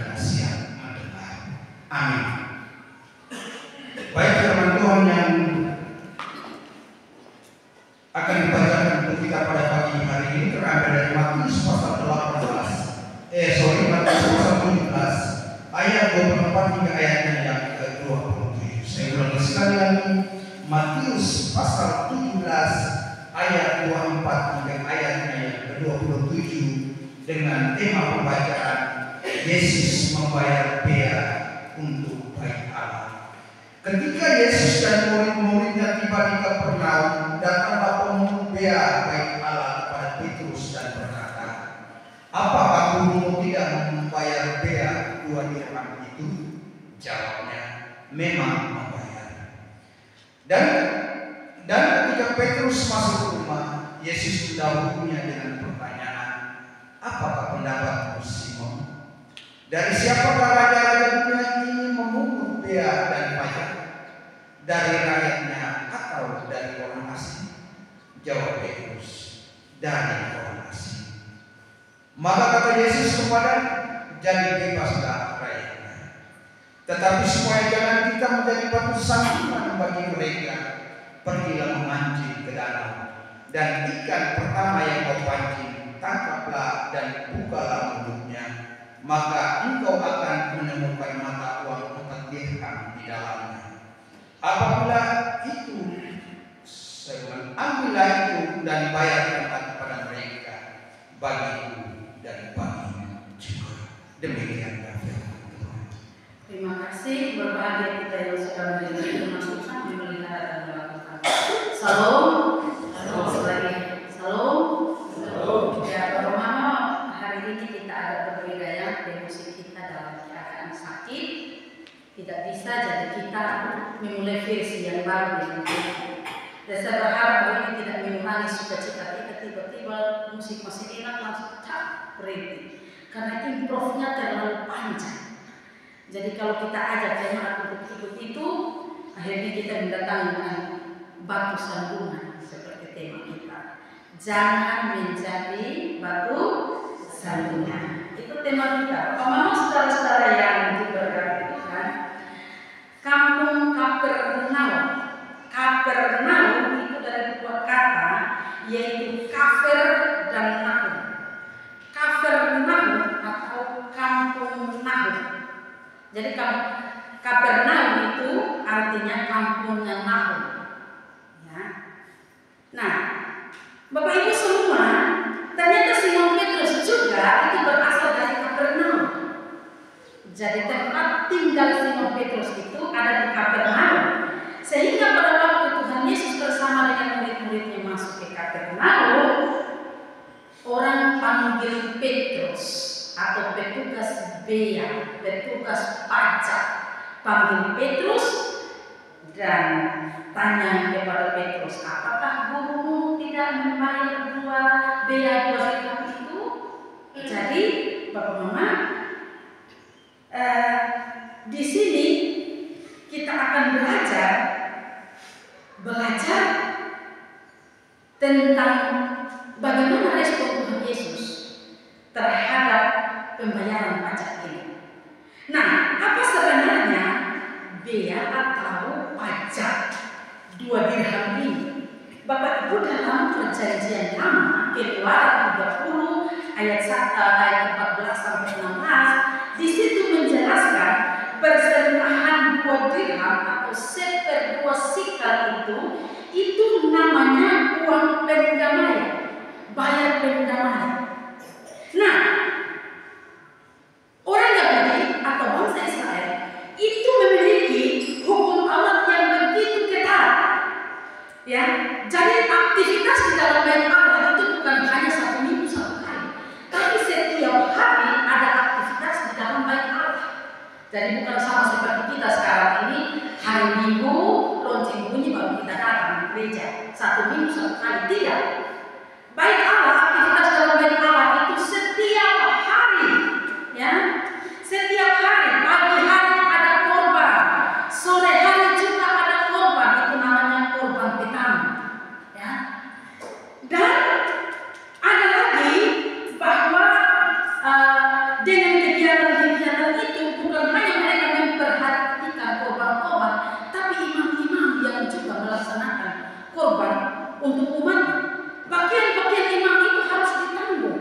adalah siap mendengar. Amin. Baik, firman Tuhan yang akan dibacakan untuk kita pada pagi hari ini terambil dari Matius pasal 17 ayat 24 hingga ayatnya yang ke-27. Saya ulangi sekali lagi, Matius pasal 17 ayat 24 hingga ayatnya yang ke-27 dengan tema pembacaan Yesus membayar bea untuk bait Allah. Ketika Yesus dan murid-muridnya tiba di Kapernaum, datanglah pemungut bea bait Allah kepada Petrus dan berkata, "Apakah gurumu tidak membayar bea 2 dirham itu?" Jawabnya, "Memang membayar." Dan ketika Petrus masuk rumah, Yesus mendahulunya dengan pertanyaan, "Apakah pendapatmu, Simon? Dari siapakah raja-raja dunia ini memungut bea dan pajak? Dari rakyatnya atau dari orang asing?" Jawab Petrus, "Dari orang asing." Maka kata Yesus kepadanya, "Jadi bebaslah rakyatnya. Tetapi supaya jangan kita menjadi batu sandungan bagi mereka, pergilah memancing ke danau, dan ikan pertama yang kau pancing, tangkaplah dan bukalah mulutnya. Maka engkau akan menemukan mata uang 4 dirham di dalamnya. Apabila itu, ambillah itu dan bayarkan kepada mereka, bagiku dan bagimu juga." Demikian firman Tuhan. Terima kasih, berbahagia kita yang sudah mendengar firman Tuhan, memelihara dan melakukan. Salam, salam sekali. Salam, salam. Ya, Bapak Mama, hari ini kita agak berbeda ya, devosi kita dalam keadaan sakit. Tidak bisa, jadi kita memulai versi yang baru dengan ini. Dan saya berharap hari ini tidak mengurangi sukacita kita, tiba-tiba musik masih enak langsung tak berhenti. Karena improve-nya terlalu panjang. Jadi kalau kita ajak jemaat untuk ikut itu, akhirnya kita mendatangkan batu sandungan seperti tema kita. Jangan menjadi batu sandungan. Itu tema kita. Mama saudara-saudara yang diberkati Tuhan, kampung Kapernaum. Kapernaum itu dari dua kata, yaitu kafer dan nahum. Kapernaum atau kampung Nahum. Jadi Kapernaum itu artinya kampungnya Nahum. Ya. Nah, Bapak Ibu semua, ternyata Simon Petrus juga itu berasal dari Kapernaum. Jadi tempat tinggal Simon Petrus itu ada di Kapernaum. Sehingga pada waktu Tuhan Yesus bersama dengan murid-muridnya masuk ke Kapernaum, orang panggil Petrus atau petugas bea, petugas pajak, panggil Petrus dan tanya kepada Petrus, "Apakah gurumu tidak membayar 2 dirham itu?" Jadi, Bapak Mama, di sini kita akan belajar tentang bagaimana respon Tuhan Yesus terhadap pembayaran pajak ini. Nah, apa sebenarnya bea atau pajak 2 dirham ini? Bapak Ibu dalam Perjanjian Lama Keluaran 30 ayat 14 sampai 16, di situ menjelaskan persembahan 2 dirham atau 1/2 sikal itu namanya uang pendamaian, bayar pendamaian. Nah, orang Yahudi atau bangsa Israel itu memiliki hukum Allah yang begitu ketat. Ya, jadi aktivitas di dalam bait Allah itu bukan hanya 1 minggu 1 kali, tapi setiap hari ada aktivitas di dalam bait Allah. Jadi bukan sama seperti kita sekarang ini, hari Minggu lonceng bunyi baru kita datang di gereja. 1 minggu 1 kali, tidak. Bait Allah, aktivitas dalam bait Allah itu setiap hari, ya, setiap hari. Pagi hari ada korban, sore hari juga ada korban, itu namanya korban petang, ya. Dan ada lagi bahwa dengan kegiatan-kegiatan Selain itu bukan hanya mereka memperhatikan korban-korban, tapi imam-imam yang juga melaksanakan korban untuk umat. Bagian-bagian imam itu harus ditanggung.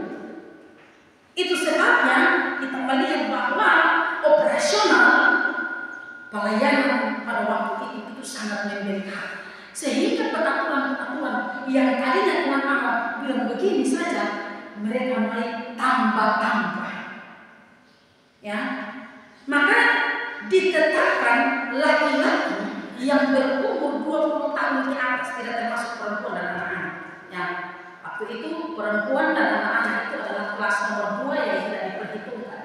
Itu sebabnya kita melihat bahwa operasional pelayanan pada waktu itu sangat membengkak. Sehingga peraturan-peraturan yang tadinya Tuhan Allah bilang begini saja, mereka mulai tambah-tambah. Ya, maka ditetapkan laki-laki yang berumur 20 tahun ke atas, tidak termasuk perempuan dan anak-anak. Ya, waktu itu perempuan dan anak-anak itu adalah kelas nomor 2 yang tidak diperhitungkan.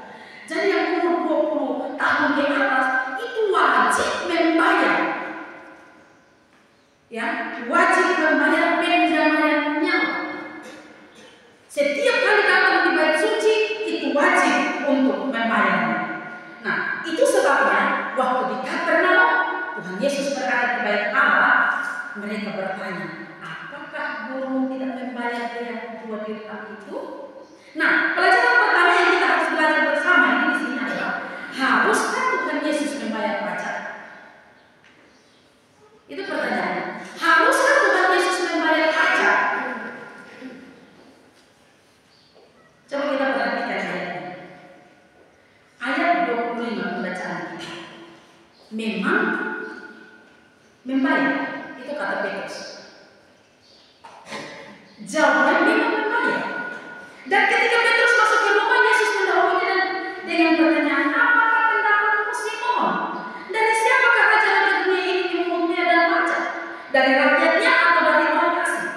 Jadi yang umur 20 tahun ke atas itu wajib membayar. Ya, wajib membayar pendamaian nyawa. Setiap kali datang di bait suci itu wajib untuk membayarnya. Nah, itu sebabnya waktu di Kapernaum Tuhan Yesus berada di bait Allah, mereka bertanya, apakah guru tidak membayar dia 2 dirham itu? Nah, pelajaran pertama yang kita harus belajar bersama ini di sini adalah, haruskah Tuhan Yesus membayar pajak? Itu pertanyaannya. Haruskah Tuhan Yesus membayar pajak? Coba kita perhatikan ayatnya. Ayat 25 pembacaan kita. Memang membayar, itu kata Petrus. Jawabnya memang membayar. Dan ketika Petrus masuk ke rumah, Yesus mendahulunya dengan pertanyaan, apakah pendapatmu Simon? Dari siapakah raja dunia ini memungut bea dan pajak? Dari rakyatnya atau dari orang asing?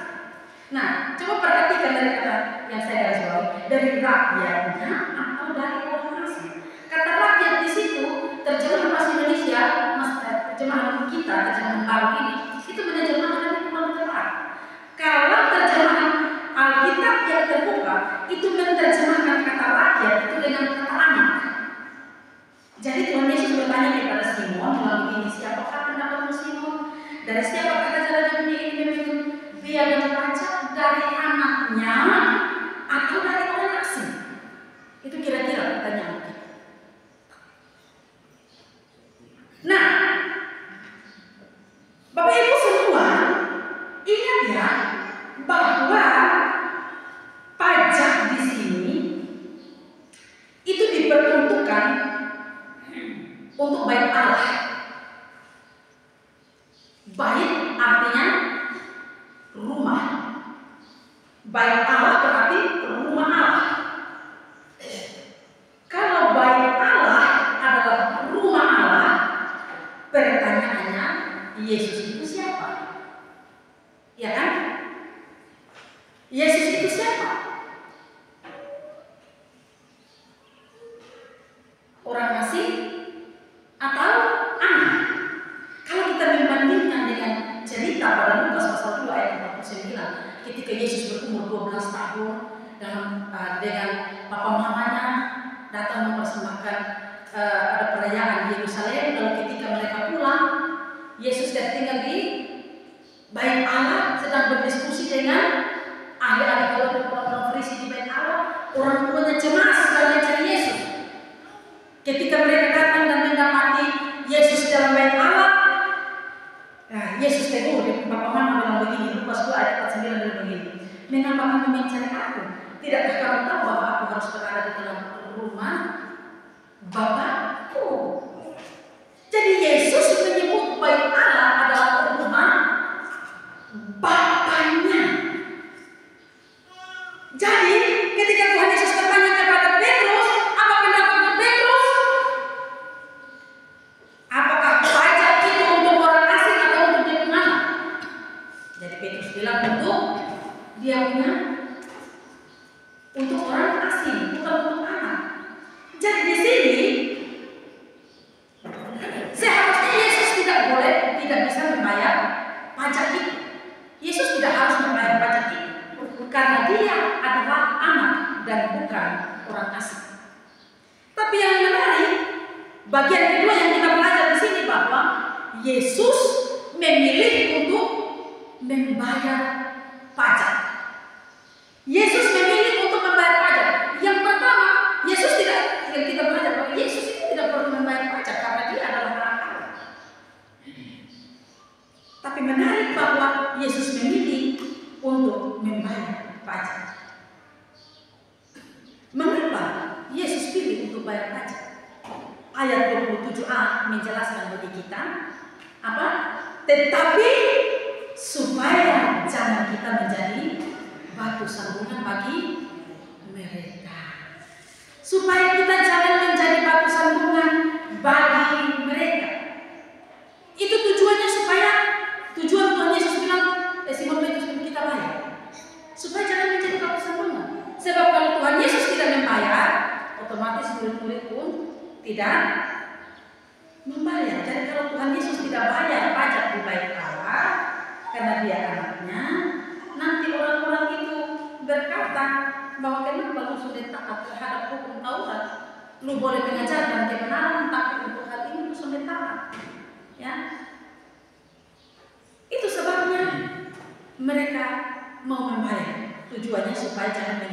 Nah, coba perhatikan dari kata yang saya garis bawahi, dari rakyatnya atau dari orang asing. Kata rakyat di situ, terjemahan bahasa Indonesia, terjemahan kita, terjemahan baru ini, itu menerjemahkan itu kurang tepat. Kalau terjemahan Alkitab yang terbuka, itu menerjemahkan kata rakyat itu dengan kata anak. Jadi Tuhan Yesus bertanya kepada Simon, melalui ini, siapakah pendapatmu Simon? Dari siapakah raja dunia ini memungut bea dan pajak? Dari anaknya atau dari orang asing? Itu kira-kira pertanyaan kita. Nah, Bapak Ibu semua, ingat ya bahwa pajak di sini itu diperuntukkan untuk bait Allah. Bait artinya rumah. Bait Allah berarti rumah Allah. Kalau bait Allah adalah rumah Allah, pertanyaannya, Yesus itu siapa? Ya kan? Yesus itu siapa? Orang asing atau anak? Kalau kita membandingkan dengan cerita pada Lukas pasal 2 ayat 49, ketika Yesus berumur 12 tahun dengan papa mamanya datang mempersembahkan ada perayaan di Yerusalem, lalu ketika mereka pulang, Yesus tinggal di bait Allah, sedang berdiskusi dengan ahli-ahli Taurat dan orang-orang Farisi di bait Allah. Orang tuanya cemas sedang mencari Yesus. Ketika mereka datang dan mendapati Yesus dalam bait Allah, nah, Yesus tegur, papa mama bilang begini, Lukas 2 ayat 49 bilang begini, mengapa kamu mencari aku? Tidakkah kamu tahu bahwa aku harus berada di dalam rumah Bapakku? Jadi Yesus menyebut bait Allah adalah rumah Bapaknya. Jadi ketika Tuhan Yesus bertanya kepada Petrus, apa pendapat Petrus? Apakah pajak itu untuk orang asing atau untuk dia punya? Jadi Petrus bilang untuk dia punya, untuk orang asing, bukan untuk anak. Jadi di sini seharusnya Yesus tidak bisa membayar pajak itu. Yesus tidak harus membayar pajak itu karena dia adalah anak dan bukan orang asing. Tapi yang menarik, bagian kedua yang kita belajar di sini bahwa Yesus memilih untuk membayar pajak. Yesus memilih untuk membayar pajak. Yang pertama, Yesus tidak, yang kita belajar bahwa Yesus itu bayar pajak. Ayat 27a menjelaskan bagi kita apa? Tetapi supaya jangan kita menjadi batu sandungan bagi mereka. Supaya kita jangan menjadi batu sandungan bagi mereka. Itu tujuannya supaya tujuan Tuhan Yesus bilang, Simon Petrus kita bayar. Supaya jangan menjadi batu sandungan. Sebab kalau Tuhan Yesus tidak membayar, otomatis murid-murid pun tidak membayar. Jadi kalau Tuhan Yesus tidak bayar pajak di bait Allah karena dia anaknya, nanti orang-orang itu berkata bahwa kenapa lu sudah taat terhadap hukum Taurat, lu boleh mengajarkan kebenaran, tapi untuk hal ini lu sudah taat. Ya, itu sebabnya mereka mau membayar. Tujuannya supaya jangan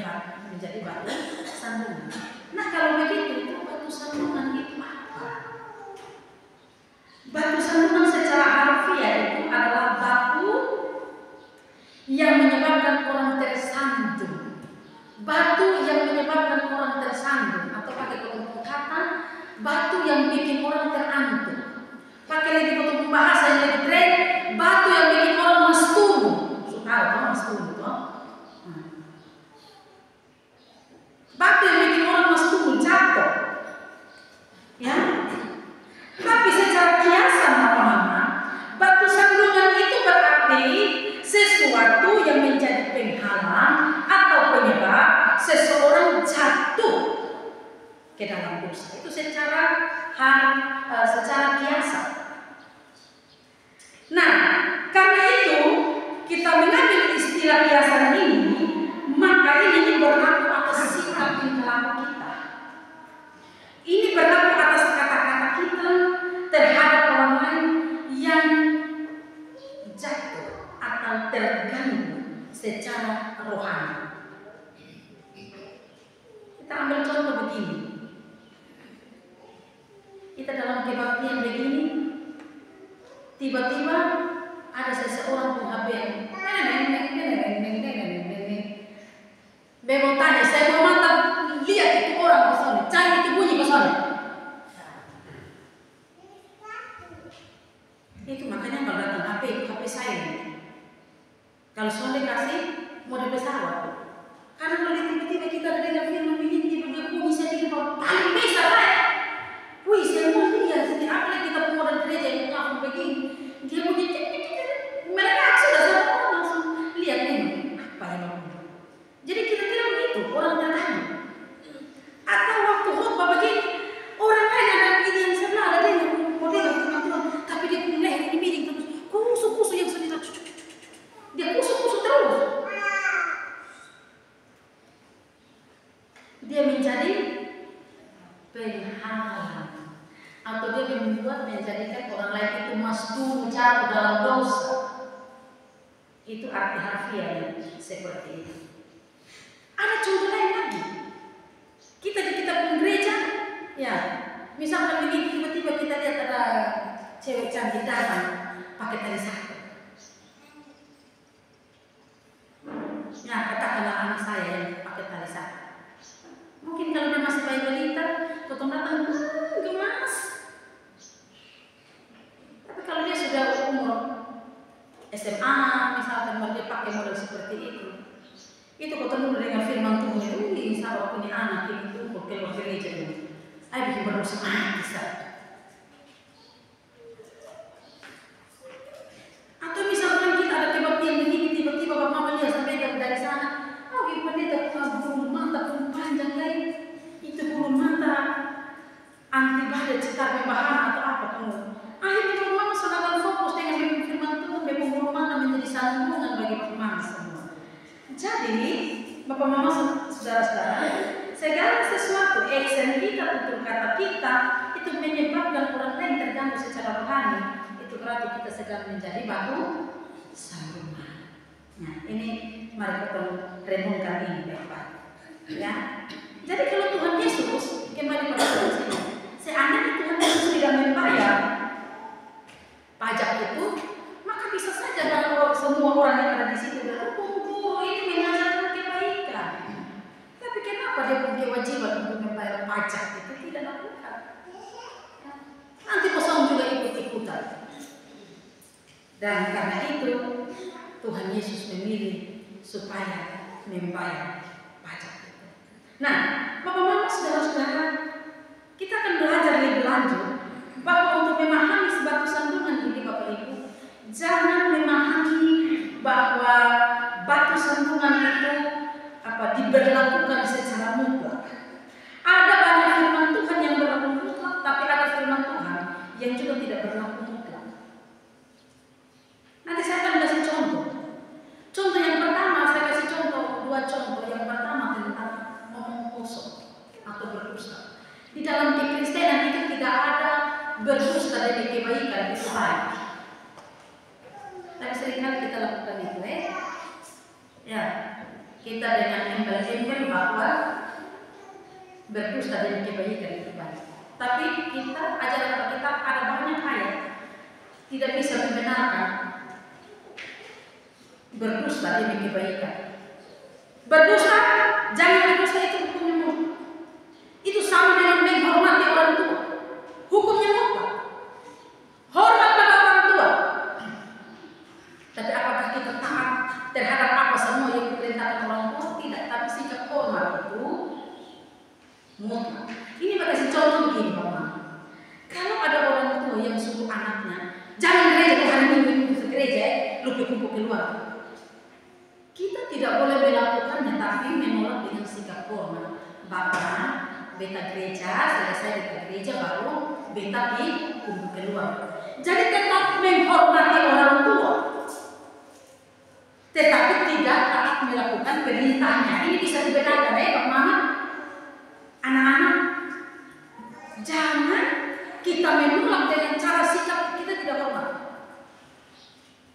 menjadi batu sandungan. Nah kalau begitu, itu batu sandungan itu apa? Batu sandungan secara harfiah itu adalah batu yang menyebabkan orang tersandung. Batu yang menyebabkan orang tersandung, atau pakai kata kata batu yang bikin orang terantuk. Pakai lagi kata bahasa yang lebih keren, batu yang bikin orang mastunu. Suka atau mastunu toh? Batu yang bikin orang mastunu jatuh. Ya. Tapi secara kiasan apa-apa, batu sandungan itu berarti sesuatu yang menjadi penghalang atau penyebab seseorang jatuh ke dalam dosa. Itu secara kiasan. Nah, karena itu kita mengambil istilah kiasan ini, maka ini berlaku atas sikap tingkah kita. Ini berlaku atas kata-kata kita terhadap orang lain yang jatuh atau terganggu secara rohani. Kita ambil contoh begini. Kita dalam kebaktian begini, tiba-tiba ada seseorang penghabis Bebo tanya, saya mau mantap lihat itu orang kesana, cari itu bunyi kesana. Itu makanya kalau datang HP saya. Kalau sudah kasih mode pesawat. Karena kalau tiba-tiba kita dengar firman begini, tiba-tiba bunyi saya pikir paling besar lah. Wih, saya mau lihat, apalagi kita model gereja yang ngomong begini, dia bunyi mereka sudah sama langsung lihat ini apa yang ngomong. Jadi kira-kira begitu orang tertanya. Atau waktu khotbah begini, orang lain ada ini yang sebelah ada dia model Tuhan, tapi dia punya leher ini miring terus, kusuk-kusuk yang sedih, dia kusuk-kusuk terus. Dia menjadi penghalang, atau dia membuat menjadikan orang lain itu masdum jatuh dalam dosa. Itu arti harfiahnya seperti itu. Ada contoh lain lagi. Kita di kitab gereja, ya, misalkan begini, tiba-tiba kita lihat ada cewek cantik datang pakai tali satu. Ya, katakanlah anak saya yang pakai tali satu. Mungkin kalau dia masih bayi balita, potong datang gemas. Tapi kalau dia sudah umur SMA, misalkan dia pakai model seperti itu ketemu dengan firman Tuhan, insya Allah punya anak ini tuh keluar gereja ini. Ayo bikin berdosa bisa. Atau misalkan kita ada kebaktian begini, tiba-tiba Bapak Mama lihat sampai dari sana, ibu pendeta bulu mata pun panjang lain, itu bulu mata anti badai cetar membahan atau apa kamu. Akhirnya Bapak Mama sangat fokus dengan firman Tuhan, memang bulu mata menjadi sambungan bagi Bapak Mama semua. Jadi Bapak Mama saudara-saudara, segala sesuatu action kita, tutur kata kita itu menyebabkan orang lain terganggu secara rohani, itu berarti kita sedang menjadi batu sandungan. Nah, ini mari kita renungkan ini Bapak. Ya. Jadi kalau Tuhan Yesus kembali pada sini, seandainya Tuhan Yesus tidak membayar pajak itu, maka bisa saja kalau semua orang yang ada di situ guru ini mengajarkan kebaikan. Tapi kenapa dia punya kewajiban untuk membayar pajak itu? Dan karena itu Tuhan Yesus memilih supaya membayar pajak itu. Nah, Bapak Mama, saudara-saudara, kita akan belajar lebih lanjut bahwa untuk memahami sebab sandungan ini, Bapak Ibu, jangan memahami bahwa batu sandungan itu diberlakukan secara mutlak. Ada banyak firman Tuhan yang berlaku mutlak, tapi ada firman Tuhan yang juga tidak berlaku mutlak. Nanti saya akan kasih contoh. Contoh yang pertama, saya kasih dua contoh. Yang pertama tentang ngomong kosong atau berdusta. Di dalam kekristenan itu tidak ada berdusta demi kebaikan itu baik. Tapi seringkali kita lakukan itu, ya. Kita dengan embel-embel bahwa berdusta demi kebaikan itu baik. Tapi ajaran kita ada banyak ayat tidak bisa membenarkan berdusta demi kebaikan. Berdusta, jangan berdusta itu hukumnya mutlak. Itu sama dengan menghormati orang tua. Hukumnya mutlak. Hormat pada orang tua. Tapi apakah kita taat terhadap apa semua yang diperintahkan orang tua? Tidak, tapi sikap hormat itu mutlak. Ini kasih contoh begini, Bapak. Kalau ada orang tua yang suruh anaknya, jangan gereja hari minggu ke gereja, lupa kumpul keluar. Kita tidak boleh melakukannya, tapi menolak dengan sikap hormat. Bapak, beta gereja, selesai beta gereja baru beta di kumpul keluar. Jadi tetap menghormati orang tua, tetapi tidak taat melakukan perintahnya. Ini bisa dibenarkan, Bapak Mama, anak-anak. Jangan kita menolak dengan cara sikap kita tidak hormat.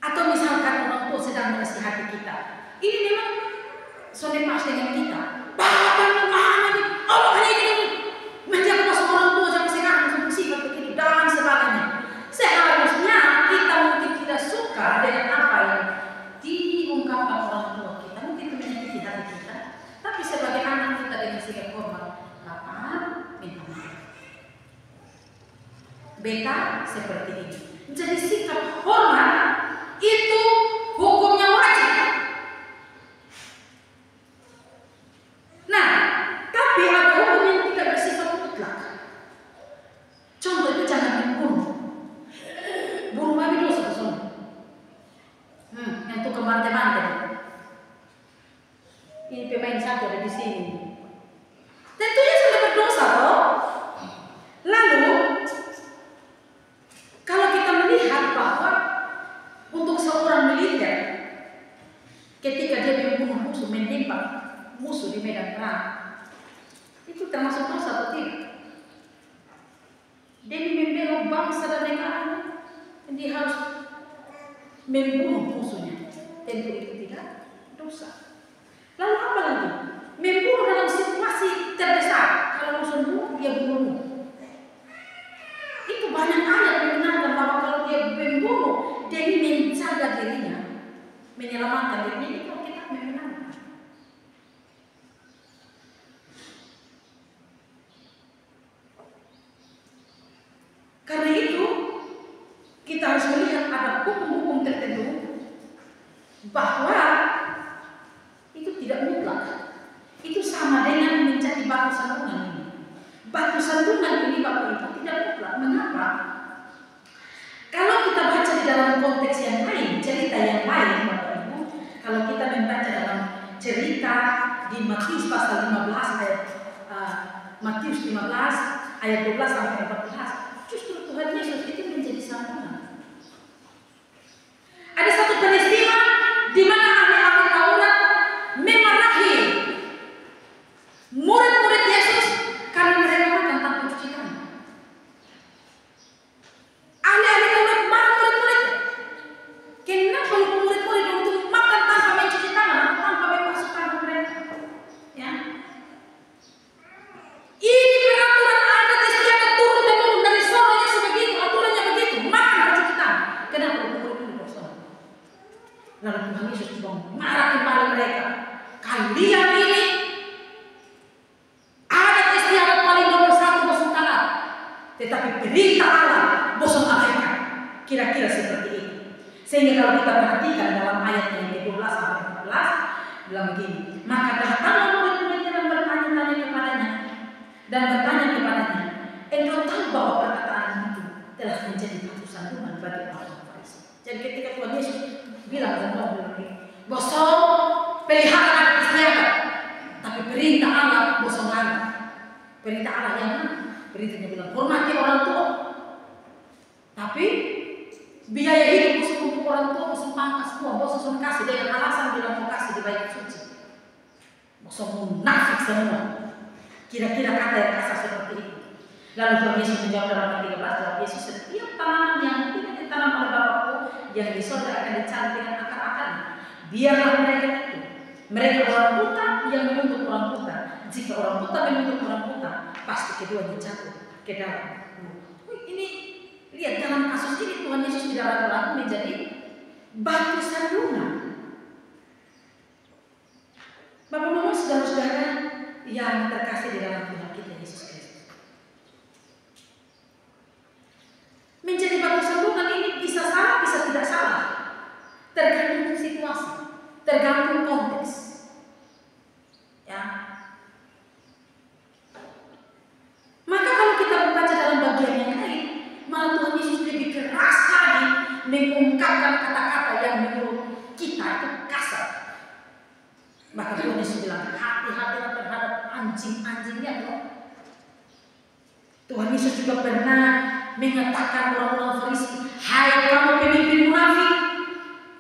Atau misalkan orang tua sedang menasihati kita, ini memang sudah pas dengan kita. Bapak mana nih? Allah hanya ini menjaga semua orang tua jangan sekarang sikap begitu dan sebagainya. Seharusnya kita mungkin tidak suka dengan apa yang diungkapkan orang tua kita, mungkin itu menyakiti hati kita. Tapi sebagai anak kita dengan sikap hormat, Bapak minta maaf. Beta seperti ini. Jadi sikap hormat itu hukumnya wajib. Nah, tapi ada hukum yang tidak bersifat mutlak. Contoh itu jangan membunuh. Bunuh babi dosa betul. Yang itu kemante-mante. Ini pemain satu ada di sini. Tentunya sudah berdosa, toh. Lalu, kalau kita melihat bahwa untuk seorang militer, ketika dia membunuh musuh, menembak musuh di medan perang, itu termasuk dosa atau tidak? Demi membela bangsa dan negara, dia harus membunuh musuhnya. Tentu itu tidak dosa. Lalu apa lagi? Membunuh dalam situasi terdesak. Kalau musuhmu, dia bunuh. Itu banyak ayat mengenalkan bahwa kalau dia membunuh demi menjaga dirinya, menyelamatkan dirinya, itu kita mengenalkan. Karena itu kita harus melihat ada hukum-hukum tertentu bahwa itu tidak mutlak. Itu sama dengan menjadi batu sandungan ini. Batu sandungan ini Bapak Ibu tidak mutlak. Mengapa? Kalau kita baca di dalam konteks yang lain, cerita yang lain Bapak Ibu, kalau kita membaca dalam cerita di Matius pasal 15 Matius 15 ayat 12 sampai 14, justru Tuhan Yesus itu menjadi sandungan. Ada satu peristiwa di mana ahli-ahli Taurat memarahi murid-murid Yesus karena mereka makan tanpa cuci tangan. Ahli-ahli Taurat marah murid-murid. Kenapa murid-murid untuk makan tanpa mencuci tangan atau tanpa membasuh tangan mereka? Ya. Ini peraturan adat istiadat turun temurun dari seorang Yesus begitu, aturannya Sehingga kalau kita perhatikan dalam ayat yang ke-12 sampai 14 bilang begini, maka datanglah murid-muridnya dan bertanya-tanya kepadanya dan bertanya kepadanya, engkau tahu bahwa perkataan itu telah menjadi batu sandungan bagi orang Farisi. Jadi ketika Tuhan Yesus bilang bosong pelihara anak istiadat, tapi perintah Allah bosong anak. Perintah Allah yang mana? Perintahnya bilang hormati orang tua, tapi biaya hidup untuk orang tua bosong pangkas semua, bosong kasih dengan alasan bilang mau kasih di bait suci. Bosong munafik semua. Kira-kira kata yang kasar seperti itu. Lalu Tuhan Yesus menjawab dalam ayat 13, Tuhan Yesus, setiap tanaman yang tidak ditanam oleh Bapakku yang di sorga akan dicari dengan akar-akarnya. Biarlah mereka itu. Mereka orang buta yang menuntut orang buta. Jika orang buta menuntut orang buta, pasti keduanya jatuh ke dalam. Ini lihat dalam kasus ini Tuhan Yesus tidak ragu-ragu menjadi batu sandungan. Bapak-bapak, saudara-saudara yang terkasih di dalam Tuhan kita Yesus Kristus, menjadi batu sandungan ini bisa salah, bisa tidak salah, tergantung situasi, tergantung konteks. Ya. Maka kalau kita membaca dalam bagian yang lain, malah Tuhan Yesus lebih keras lagi mengungkapkan kata-kata yang menurut kita itu kasar. Maka Tuhan Yesus bilang, hati-hatilah terhadap anjing-anjingnya loh. Tuhan Yesus juga pernah mengatakan orang-orang Farisi, hai kamu pemimpin munafik.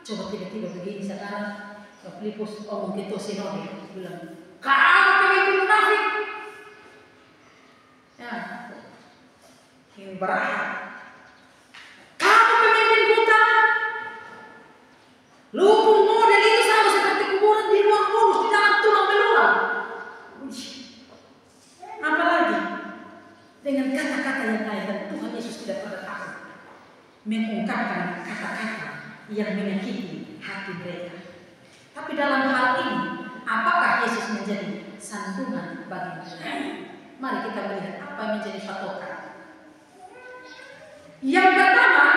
Coba tiba-tiba begini sekarang, Filipus ngomong gitu sinode, bilang, kamu pemimpin munafik. Ya, ini berat. Kamu pemimpin buta. Lupung model itu sama seperti kuburan di luar mulus, di dalam tulang belulang. Apalagi dengan kata-kata yang lain, dan Tuhan Yesus tidak pernah takut mengungkapkan kata-kata yang menyakiti hati mereka. Tapi dalam hal ini, apakah Yesus menjadi sandungan bagi mereka? Mari kita melihat apa yang menjadi patokan. Yang pertama,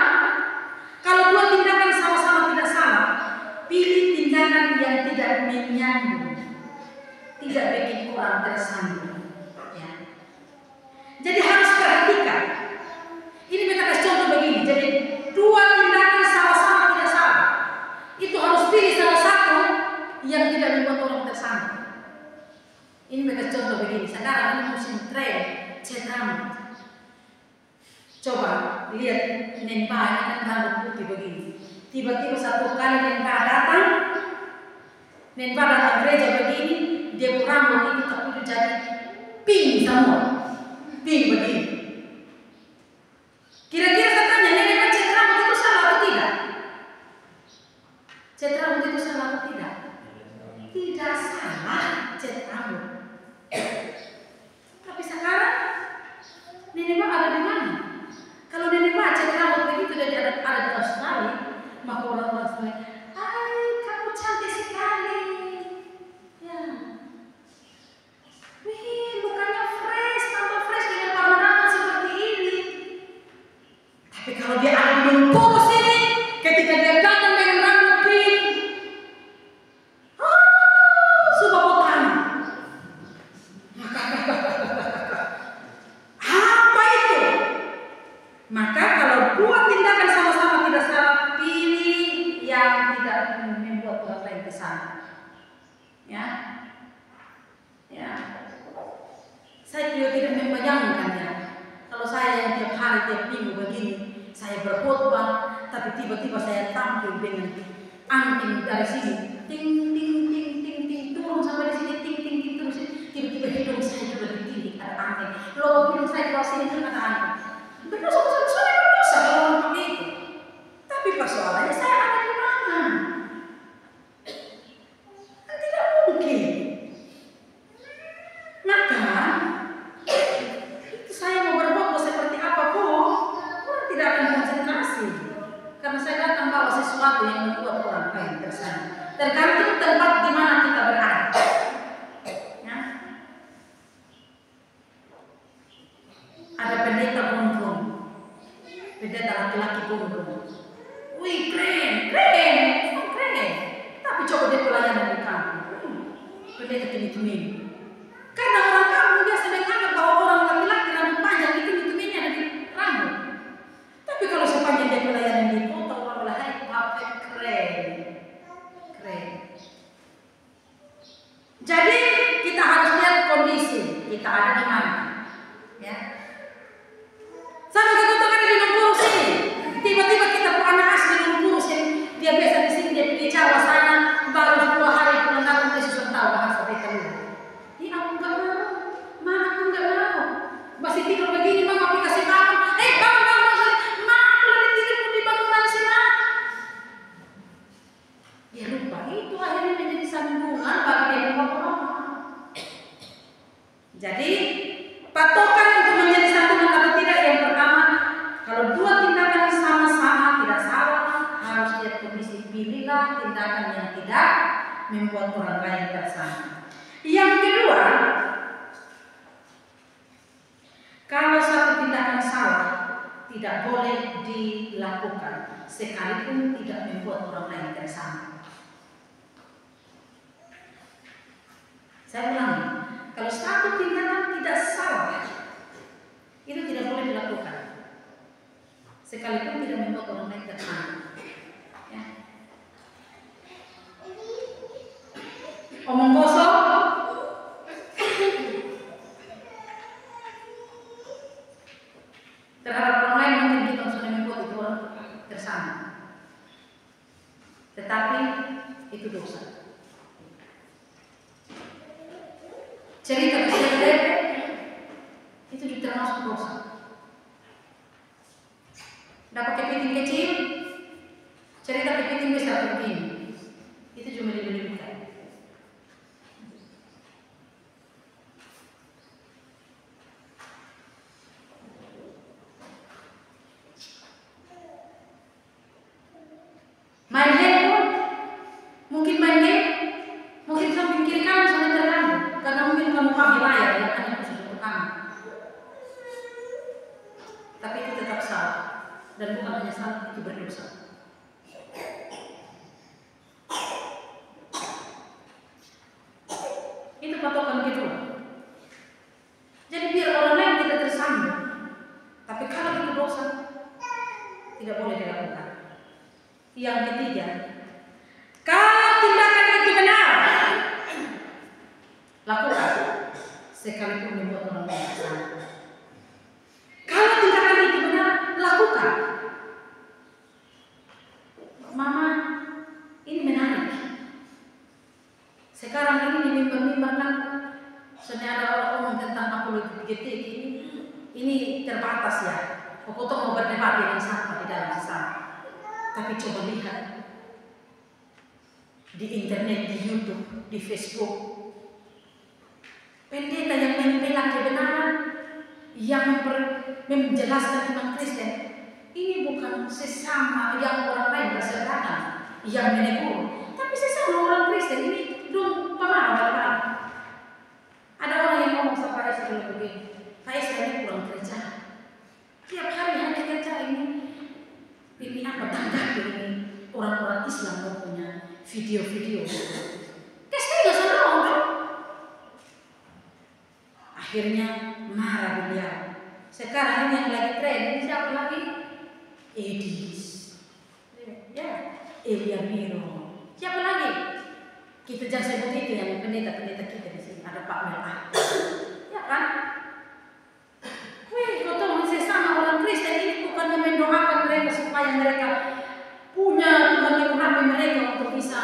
kalau dua tindakan sama-sama tidak salah, pilih tindakan yang tidak menyandung, tidak bikin orang tersandung. Ya. Jadi harus perhatikan. Ini kita kasih contoh begini. Jadi dua tindakan sama-sama tidak salah, itu harus pilih salah satu yang tidak membuat orang tersandung. Ini mereka contoh begini. Sekarang ini musim tren cat rambut. Coba lihat Nempa ini kan rambut putih begini. Tiba-tiba satu kali Nempa datang gereja begini, dia rambut itu terputih jadi pink semua, pink begini. Kira-kira saya tanya, Nempa cat rambut itu salah atau tidak? Cat rambut itu salah atau tidak? Tidak salah cat rambut. Tapi sekarang Nenek ada di mana? Kalau Nenek cat rambut begitu dan ada di Australia, maka orang Australia, hai kamu cantik sekali, ya, wih mukanya fresh, tambah fresh dengan warna rambut seperti ini. Tapi kalau dia ada di Bengkulu sini, ketika dia datang dengan rambut pink, sumpah bukan. Apa itu? Maka kalau dua tindakan sama-sama tidak salah, pilih yang tidak membuat orang lain kesana. Ya, ya. Saya juga tidak membayangkan ya. Kalau saya yang tiap hari tiap minggu begini, saya berkhotbah, tapi tiba-tiba saya tampil dengan anting dari sini, ting ting ting ting ting turun sampai di sini, ting ting ting terus tiba-tiba hidung saya juga ditindik ada anting. Loh, hidung saya keluar sini itu ada anting. Berdosa kalau orang itu. Tapi persoalannya saya ada di mana? Kan tidak mungkin. Maka itu saya mau berbuat seperti apapun, orang tidak akan konsentrasi. Karena saya datang bawa sesuatu yang membuat orang lain tersandung. Tergantung tempat di mana kita berada. Ya. Ada pendeta gondrong, pendeta laki-laki gondrong. Wih, keren. Tapi coba dia pelayanan di kampung. Pendeta tumi-tumi. Karena orang kampung biasa menganggap bahwa orang laki-laki rambut panjang itu tumi-tuminya ada di rambut. Tapi kalau sepanjang dia pelayanan di kota, orang bilang, hai, apa keren. Jadi kita harus lihat kondisi kita ada di mana, ya. Sama kita ada di Kurus ini. Tiba-tiba kita anak asli di Kurus yang dia biasa di sini, dia pergi Jawa sana, baru 2 hari pulang kampung dia sudah tahu bahasa mereka dulu. Ini aku nggak mau, mana aku nggak mau. Masih tidur begini, mama aku kasih bangun. Bangun, ma aku lagi tidur di bangunan sini. Ya lupa itu akhirnya menjadi sambungan bagi dia orang. Jadi patokan untuk menjadi sambungan atau tidak, yang pertama, kalau 2 tindakan sama-sama tidak salah, harus lihat kondisi. Pilihlah tindakan yang tidak membuat orang lain tersangka. Yang kedua, kalau satu tindakan salah tidak boleh dilakukan sekalipun tidak membuat orang lain tersangka. Saya ulangi, kalau satu tindakan tidak salah itu tidak boleh dilakukan sekalipun tidak membuat orang lain tersangka. Ya. Omong kosong terhadap orang lain mungkin kita sudah membuat itu orang tersangka, tetapi itu dosa. Cerita kecil itu juga termasuk dosa. Dapat kepiting kecil, cerita kepiting besar begini, itu cuma dibeli-belikan. Main handphone, mungkin main game, mungkin samping kiri kanan sampai terganggu, karena mungkin kamu pakai layar yang hanya khusus untuk kamu. Tapi itu tetap salah, dan bukan hanya salah, itu berdosa. Itu patokan kedua. Jadi biar orang lain tidak tersandung, tapi kalau itu dosa, tidak boleh dilakukan. Yang ketiga, kalau tindakan itu benar, lakukan sekalipun membuat orang lain tersandung. Kalau tindakan itu benar, lakukan. Mama, ini menarik. Sekarang ini di mimbar-mimbar kan sudah ada orang ngomong tentang apologetik ini terbatas ya. Aku tuh mau berdebat dengan siapa di dalam sesama. Tapi coba lihat di internet, di YouTube, di Facebook, pendeta yang membela kebenaran, yang menjelaskan tentang Kristen, ini bukan sesama yang orang lain berseberangan, yang menegur, tapi sesama orang Kristen ini dong pemahaman. Ada orang yang ngomong sama Pak Esra begini, Pak Esra ini pulang kerja, tiap hari hanya kerja ini apa tanggapi ini orang-orang Islam yang punya video-video. Kristen nggak salah kan? Akhirnya marah beliau. Sekarang ini yang lagi tren ini siapa lagi? Edis, ya, Elia Miro. Siapa lagi? Kita jangan sebut itu yang pendeta-pendeta kita di sini. Ada Pak Mel, ya kan? Wih, kau sesama orang Kristen ini bukan mendoakan mereka supaya mereka punya Tuhan yang mengurapi mereka untuk bisa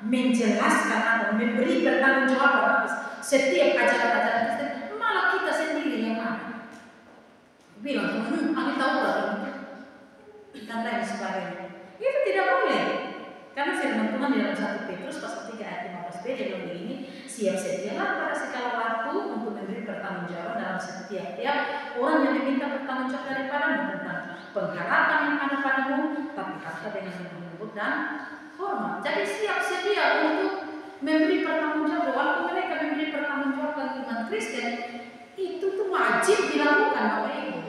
menjelaskan atau memberi bertanggung jawab atas setiap ajaran-ajaran Kristen. Malah kita sendiri yang marah. Bilang, aku tahu lah dan lain sebagainya. Itu tidak boleh. Karena firman Tuhan di dalam 1 Petrus pasal 3 ayat 15b dia bilang begini, siap sedialah pada segala waktu untuk memberi pertanggungjawab dalam setiap orang yang diminta pertanggungjawab daripadamu tentang pengharapan yang ada padamu, tapi haruslah dengan lembut dan hormat. Jadi siap sedia untuk memberi pertanggungjawab. Waktu mereka memberi pertanggungjawab bagi umat Kristen, itu tuh wajib dilakukan Bapak Ibu.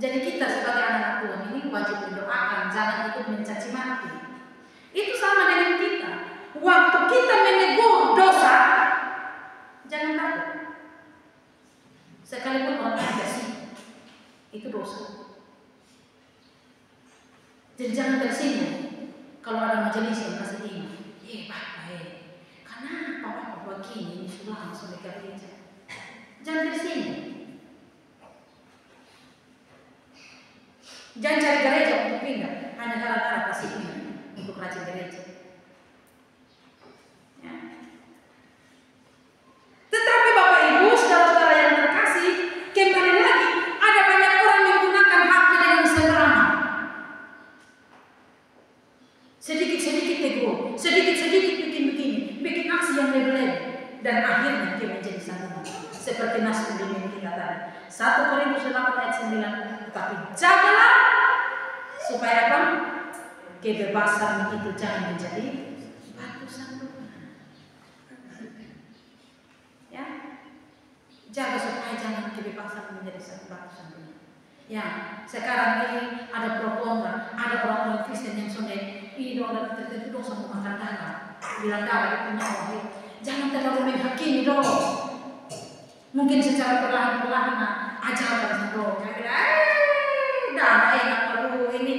Jadi kita sebagai anak Tuhan ini wajib mendoakan, jangan ikut mencaci maki. Itu sama dengan kita. Waktu kita menegur dosa, jangan takut. Sekalipun orang lain kasih, itu dosa. Jadi jangan tersinggung kalau ada majelis yang kasih ini. Bapak, kenapa Bapak begini? Ini sudah langsung ke gereja. Jangan tersinggung. Jangan cari gereja untuk pindah, hanya gara-gara kasih ini untuk rajin gereja. Ya. Tetapi Bapak Ibu, saudara-saudara yang terkasih, kembali lagi ada banyak orang menggunakan haknya dengan sembarangan. Sedikit-sedikit tegur, sedikit-sedikit bikin begini, bikin aksi yang lebar-lebar, dan akhirnya dia menjadi sanggup. Seperti nas pembimbing kita tadi, 1 Korintus 8 ayat 9. Tetapi jagalah supaya apa? Kebebasan itu jangan menjadi batu sandungan. Ya, jaga supaya jangan kebebasan menjadi batu sandungan. Ya, sekarang ini ada propaganda, ada orang-orang Kristen yang sudah ini dong tertentu dong sama makan darah, bilang darah itu nyawa. Jangan terlalu menghakimi dong. Mungkin secara perlahan-perlahan ajarkan dong. Darah enak perlu ini.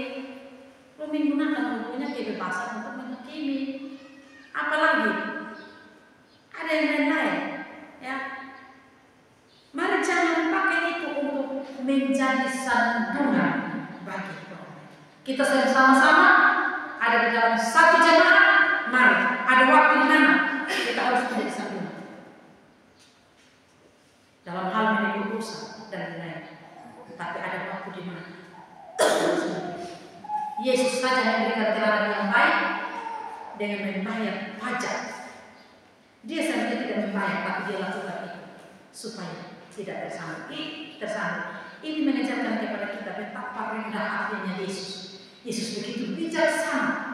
Lu menggunakan punya kebebasan untuk menghakimi. Apalagi ada yang lain-lain, ya. Mari jangan pakai itu untuk menjadi sandungan bagi orang. Kita sama-sama ada di dalam satu jemaat. Mari, ada waktu di mana kita harus menjadi sandungan dalam hal menegur dosa dan lain-lain. Tapi ada waktu di mana Yesus saja memberikan teladan yang baik dengan membayar pajak. Dia saja tidak membayar, tapi dia lakukan itu supaya tidak tersandung. Ini mengajarkan kepada kita betapa rendah hatinya Yesus. Yesus begitu bijaksana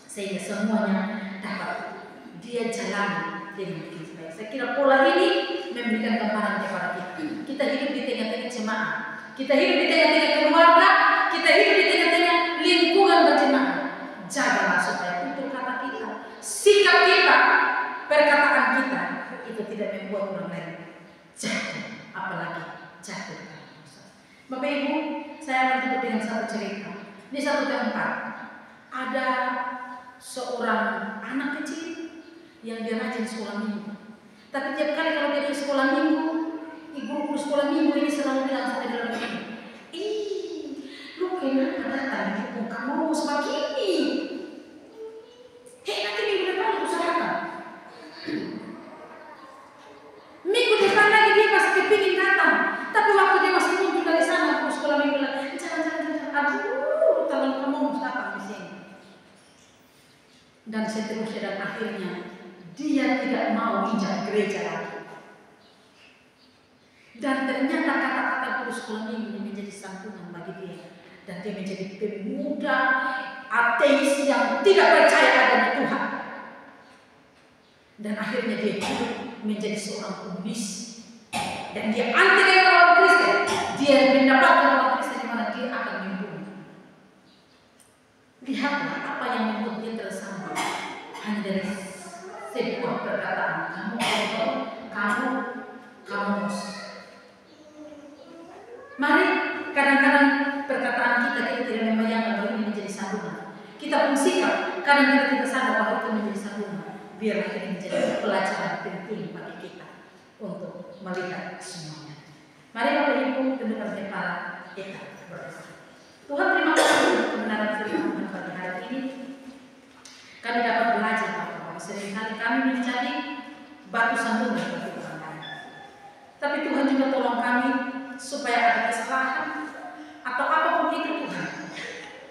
sehingga semuanya dapat dia jalani dengan begitu baik. Saya kira pola ini memberikan gambaran kepada kita. Kita hidup di tengah-tengah jemaat, kita hidup di tengah-tengah keluarga, kita hidup di tengah-tengah lingkungan berjemaat. Jagalah supaya tutur kata kita, sikap kita, perkataan kita itu tidak membuat orang lain jatuh, apalagi jatuh dalam dosa. Bapak Ibu, saya akan tutup dengan satu cerita. Di satu tempat ada seorang anak kecil yang dia rajin sekolah minggu. Tapi tiap kali kalau dia ke sekolah minggu, ibu sekolah minggu ini selalu bilang sampai dalam ini, lu kenapa datang di kamu sebegini? Nanti minggu depan lu bisa datang. Minggu depan lagi dia masih kepingin datang, tapi waktu dia masih muncul dari sana ke sekolah minggu lagi, jangan, aduh, tangan kamu harus datang di sini. Dan seterusnya dan akhirnya dia tidak mau injak gereja lagi. Dan ternyata kata-kata guru sekolah minggu ini menjadi santunan bagi dia. Dan dia menjadi pemuda ateis yang tidak percaya adanya Tuhan. Dan akhirnya dia hidup menjadi seorang komunis. Dan dia anti dengan orang Kristen. Dia mendapatkan orang Kristen di mana dia akan membunuh. Lihatlah apa yang membuat dia tersambung hanya dari sebuah perkataan. Kamu. Mari kadang-kadang perkataan kita tidak membayangkan bahwa ini menjadi sandungan. Kita pun sikap kadang kita tidak sadar bahwa itu menjadi sandungan. Biarlah ini menjadi pelajaran penting bagi kita untuk melihat semuanya. Mari Bapak Ibu dengarkan kepala kita berdoa. Tuhan, terima kasih untuk kebenaran firman pada hari ini. Kami dapat belajar bahwa seringkali kami menjadi batu sandungan bagi orang lain. Tapi Tuhan juga tolong kami supaya ada kesalahan atau apa